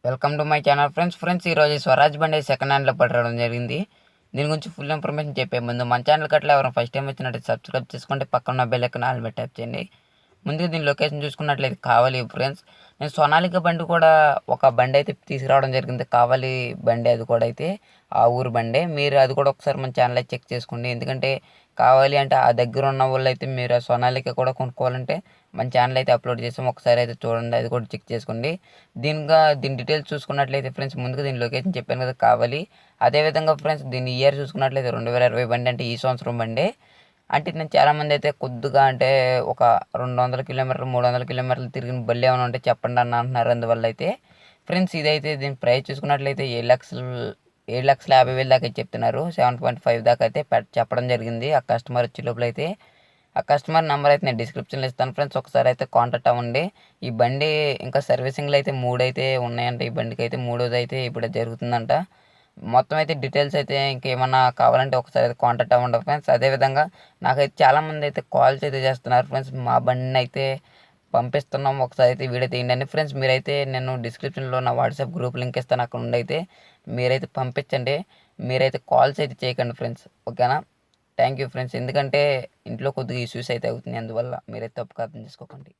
Welcome to my channel friends ఈరోజు స్వరాజ్ బండి second హ్యాండ్లో పడడం జరిగింది. దీని గురించి ఫుల్ ఇన్ఫర్మేషన్ చెప్పే ముందు మన ఛానల్ కట్లా ఎవరైనా ఫస్ట్ టైం వచ్చినట్టు సబ్స్క్రైబ్ చేసుకుంటే పక్కన బెల్ ఐకాన్ ఆల్ పెట్టి ట్యాప్ చేయండి. ముందుగా దీని లొకేషన్ చూసుకున్నట్లయితే కావాలి ఫ్రెండ్స్. నేను సోనాలిక బండి కూడా ఒక బండి అయితే తీసుకురావడం జరిగింది. కావాలి బండి అది కూడా అయితే ఆ ఊరు బండి. మీరు అది కూడా ఒకసారి మన ఛానల్ అయితే చెక్ చేసుకోండి. ఎందుకంటే కావాలి అంటే ఆ దగ్గర ఉన్న వాళ్ళు అయితే మీరు ఆ సోనాలిక కూడా కొనుక్కోవాలంటే మన ఛానల్ అయితే అప్లోడ్ చేసాం, ఒకసారి అయితే చూడండి, అది కూడా చెక్ చేసుకోండి. దీని డీటెయిల్స్ చూసుకున్నట్లయితే ఫ్రెండ్స్ ముందుగా దీని లొకేషన్ చెప్పాను కదా కావాలి. అదేవిధంగా ఫ్రెండ్స్ దీని ఇయర్ చూసుకున్నట్లయితే 2020 బండి, అంటే ఈ సంవత్సరం బండి. అంటే నేను చాలామంది అయితే కొద్దిగా అంటే ఒక 200 కిలోమీటర్లు 300 కిలోమీటర్లు తిరిగిన బళ్ళు ఏమైనా ఉంటే చెప్పండి అన్న అంటున్నారు. అందువల్ల అయితే ఫ్రెండ్స్ ఇదైతే దీని ప్రైస్ చూసుకున్నట్లయితే 7,50,000 దాకా చెప్తున్నారు. 7.5 దాకా అయితే చెప్పడం జరిగింది. ఆ కస్టమర్ వచ్చే లోపల అయితే ఆ కస్టమర్ నెంబర్ అయితే నేను డిస్క్రిప్షన్లో ఇస్తాను ఫ్రెండ్స్, ఒకసారి అయితే కాంటాక్ట్ అవ్వండి. ఈ బండి ఇంకా సర్వీసింగ్లో అయితే 3 అయితే ఉన్నాయంట. ఈ బండికి అయితే 3వది అయితే ఇప్పుడు జరుగుతుందంట. మొత్తం అయితే డీటెయిల్స్ అయితే ఇంకేమన్నా కావాలంటే ఒకసారి అయితే కాంటాక్ట్ అవ్వండి ఫ్రెండ్స్. అదేవిధంగా నాకైతే చాలామంది అయితే కాల్స్ అయితే చేస్తున్నారు ఫ్రెండ్స్, మా బండిని అయితే పంపిస్తున్నాం, ఒకసారి అయితే వీడియో తీయండి ఫ్రెండ్స్. మీరైతే నేను డిస్క్రిప్షన్లో నా వాట్సాప్ గ్రూప్ లింక్ ఇస్తాను, అక్కడ నుండి అయితే మీరైతే పంపించండి. మీరైతే కాల్స్ అయితే చేయకండి ఫ్రెండ్స్, ఓకేనా? Thank you friends. ఎందుకంటే ఇంట్లో కొద్దిగా ఇష్యూస్ అయితే అవుతున్నాయి, అందువల్ల మీరైతే తప్పుగా అర్థం చేసుకోకండి.